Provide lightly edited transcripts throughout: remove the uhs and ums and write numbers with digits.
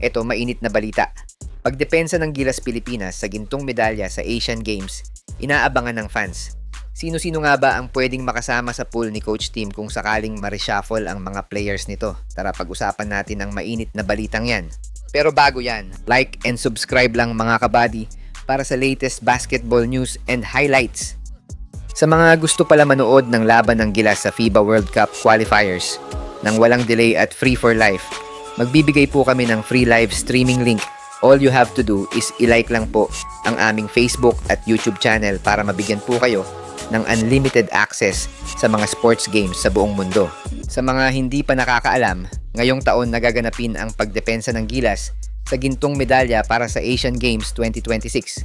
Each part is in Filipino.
Eto, mainit na balita. Pagdepensa ng Gilas Pilipinas sa gintong medalya sa Asian Games, inaabangan ng fans. Sino-sino nga ba ang pwedeng makasama sa pool ni Coach Team kung sakaling ma-reshuffle ang mga players nito? Tara, pag-usapan natin ang mainit na balitang yan. Pero bago yan, like and subscribe lang mga kabady para sa latest basketball news and highlights. Sa mga gusto pala manood ng laban ng Gilas sa FIBA World Cup qualifiers, nang walang delay at free for life, magbibigay po kami ng free live streaming link. All you have to do is i-like lang po ang aming Facebook at YouTube channel para mabigyan po kayo ng unlimited access sa mga sports games sa buong mundo. Sa mga hindi pa nakakaalam, ngayong taon nagaganapin ang pagdepensa ng Gilas sa gintong medalya para sa Asian Games 2026.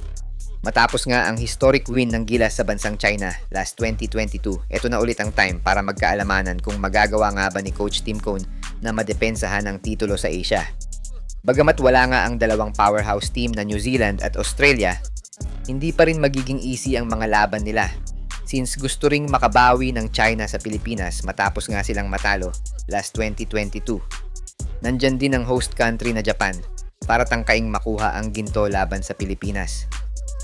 Matapos nga ang historic win ng Gilas sa bansang China last 2022, ito na ulit ang time para magkaalamanan kung magagawa nga ba ni Coach Tim Cone na madepensahan ang titulo sa Asia. Bagamat wala nga ang dalawang powerhouse team na New Zealand at Australia, hindi pa rin magiging easy ang mga laban nila since gusto ring makabawi ng China sa Pilipinas matapos nga silang matalo last 2022. Nandyan din ang host country na Japan para tangkaing makuha ang ginto laban sa Pilipinas.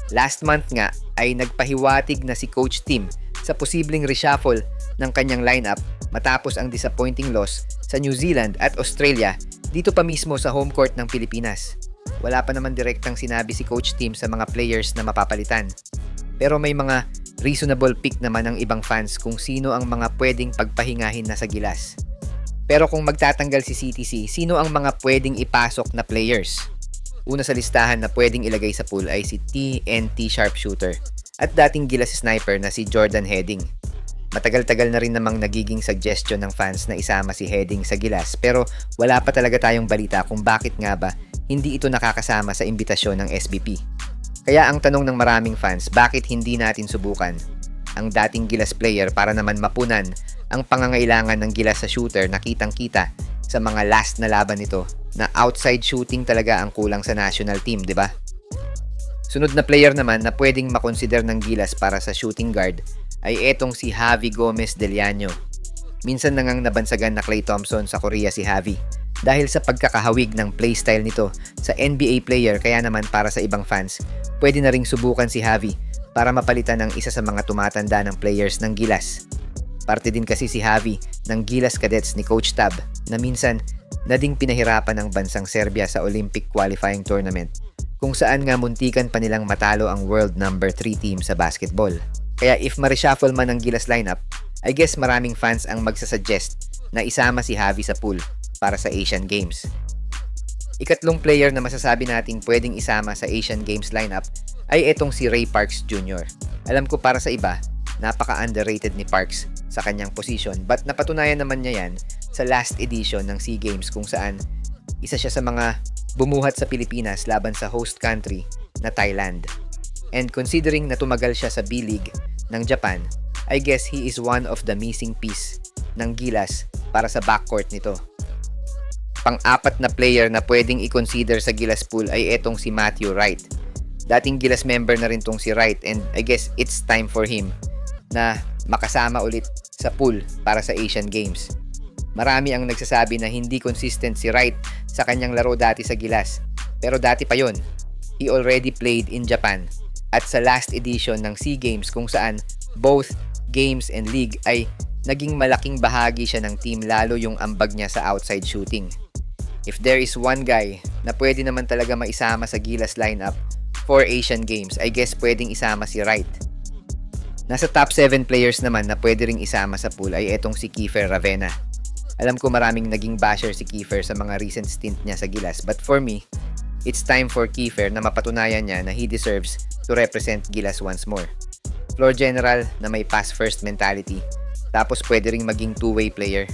Last month nga ay nagpahiwatig na si Coach Tim sa posibleng reshuffle ng kanyang lineup matapos ang disappointing loss sa New Zealand at Australia dito pa mismo sa home court ng Pilipinas. Wala pa naman direktang sinabi si Coach Tim sa mga players na mapapalitan. Pero may mga reasonable pick naman ng ibang fans kung sino ang mga pwedeng pagpahingahin na sa Gilas. Pero kung magtatanggal si CTC, sino ang mga pwedeng ipasok na players? Una sa listahan na pwedeng ilagay sa pool ay si TNT sharpshooter at dating Gilas sniper na si Jordan Heading. Matagal-tagal na rin namang nagiging suggestion ng fans na isama si Heading sa Gilas pero wala pa talaga tayong balita kung bakit nga ba hindi ito nakakasama sa imbitasyon ng SBP. Kaya ang tanong ng maraming fans, bakit hindi natin subukan ang dating Gilas player para naman mapunan ang pangangailangan ng Gilas sa shooter na kitang-kita sa mga last na laban nito na outside shooting talaga ang kulang sa national team, di ba? Sunod na player naman na pwedeng makonsider ng Gilas para sa shooting guard ay etong si Javi Gomez Deliano. Minsan nangang nabansagan na Klay Thompson sa Korea si Javi dahil sa pagkakahawig ng playstyle nito sa NBA player, kaya naman para sa ibang fans, pwede na ring subukan si Javi para mapalitan ang isa sa mga tumatanda ng players ng Gilas. Parte din kasi si Javi ng Gilas Cadets ni Coach Tab na minsan na ding pinahirapan ng bansang Serbia sa Olympic qualifying tournament kung saan nga muntikan pa nilang matalo ang world number 3 team sa basketball. Kaya if ma-reshuffle man ang Gilas lineup, I guess maraming fans ang magsasuggest na isama si Javi sa pool para sa Asian Games. Ikatlong player na masasabi nating pwedeng isama sa Asian Games lineup ay etong si Ray Parks Jr. Alam ko para sa iba, napaka-underrated ni Parks sa kanyang position but napatunayan naman niya yan sa last edition ng SEA Games kung saan isa siya sa mga bumuhat sa Pilipinas laban sa host country na Thailand. And considering na tumagal siya sa B-League ng Japan, I guess he is one of the missing piece ng Gilas para sa backcourt nito. Pang-apat na player na pwedeng i-consider sa Gilas pool ay etong si Matthew Wright. Dating Gilas member na rin tong si Wright and I guess it's time for him na makasama ulit sa pool para sa Asian Games. Marami ang nagsasabi na hindi consistent si Wright sa kanyang laro dati sa Gilas. Pero dati pa yon. He already played in Japan at sa last edition ng SEA Games kung saan both games and league ay naging malaking bahagi siya ng team, lalo yung ambag niya sa outside shooting. If there is one guy na pwede naman talaga maisama sa Gilas lineup for Asian Games, I guess pwedeng isama si Wright. Nasa top 7 players naman na pwede ring isama sa pool ay etong si Kiefer Ravena. Alam ko maraming naging basher si Kiefer sa mga recent stint niya sa Gilas, but for me, it's time for Kiefer na mapatunayan niya na he deserves to represent Gilas once more. Floor general na may pass-first mentality, tapos pwede ring maging two-way player.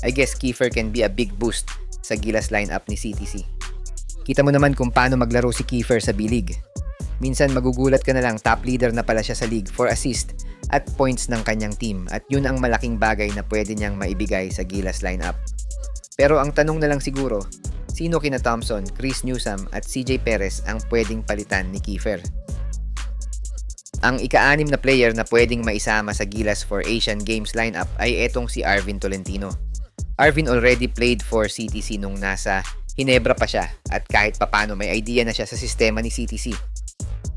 I guess Kiefer can be a big boost sa Gilas lineup ni CTC. Kita mo naman kung paano maglaro si Kiefer sa B-League. Minsan magugulat ka na lang top leader na pala siya sa league for assist at points ng kanyang team at yun ang malaking bagay na pwede niyang maibigay sa Gilas lineup. Pero ang tanong na lang siguro, sino kina Thompson, Chris Newsome at CJ Perez ang pwedeng palitan ni Kiefer? Ang ika-anim na player na pwedeng maisama sa Gilas for Asian Games lineup ay etong si Arvin Tolentino. Arvin already played for CTC nung nasa Hinebra pa siya at kahit papano may idea na siya sa sistema ni CTC.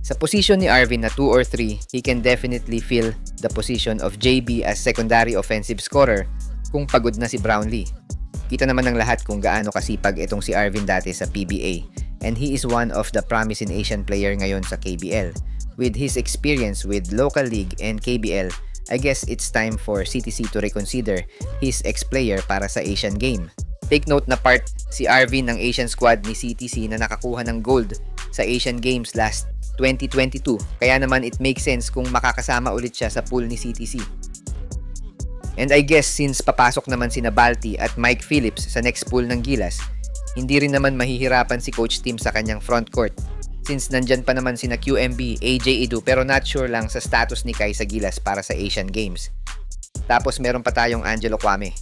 Sa position ni Arvin na 2 or 3, he can definitely fill the position of JB as secondary offensive scorer kung pagod na si Brownlee. Kita naman ng lahat kung gaano kasipag itong si Arvin dati sa PBA, and he is one of the promising Asian player ngayon sa KBL. With his experience with local league and KBL, I guess it's time for CTC to reconsider his ex-player para sa Asian game. Take note na part si Arvin ng Asian squad ni CTC na nakakuha ng gold sa Asian Games last 2022. Kaya naman it makes sense kung makakasama ulit siya sa pool ni CTC. And I guess since papasok naman sina Balti at Mike Phillips sa next pool ng Gilas, hindi rin naman mahihirapan si Coach Tim sa kanyang front court. Since nandyan pa naman sina QMB, AJ Idu, pero not sure lang sa status ni Kai sa Gilas para sa Asian Games. Tapos meron pa tayong Angelo Kwame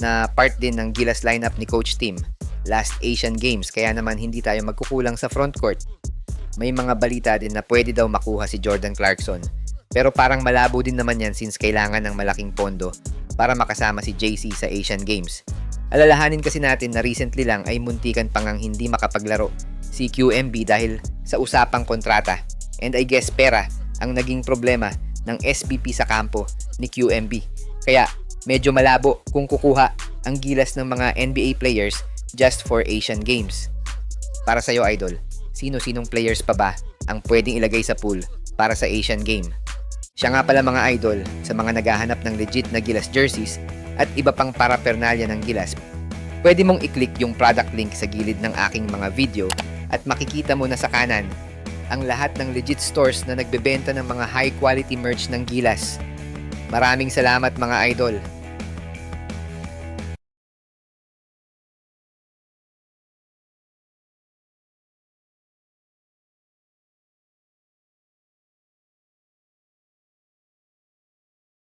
na part din ng Gilas lineup ni Coach Tim last Asian Games, kaya naman hindi tayo magkukulang sa front court. May mga balita din na pwede daw makuha si Jordan Clarkson, pero parang malabo din naman yan since kailangan ng malaking pondo para makasama si JC sa Asian Games. Alalahanin kasi natin na recently lang ay muntikan pang hindi makapaglaro si QMB dahil sa usapang kontrata, and I guess pera ang naging problema ng SBP sa kampo ni QMB. Kaya medyo malabo kung kukuha ang Gilas ng mga NBA players just for Asian Games. Para sa'yo, Idol, sino-sinong players pa ba ang pwedeng ilagay sa pool para sa Asian Game? Siya nga pala mga idol sa mga naghahanap ng legit na Gilas jerseys at iba pang paraphernalia ng Gilas. Pwede mong i-click yung product link sa gilid ng aking mga video at makikita mo na sa kanan ang lahat ng legit stores na nagbebenta ng mga high quality merch ng Gilas. Maraming salamat mga idol.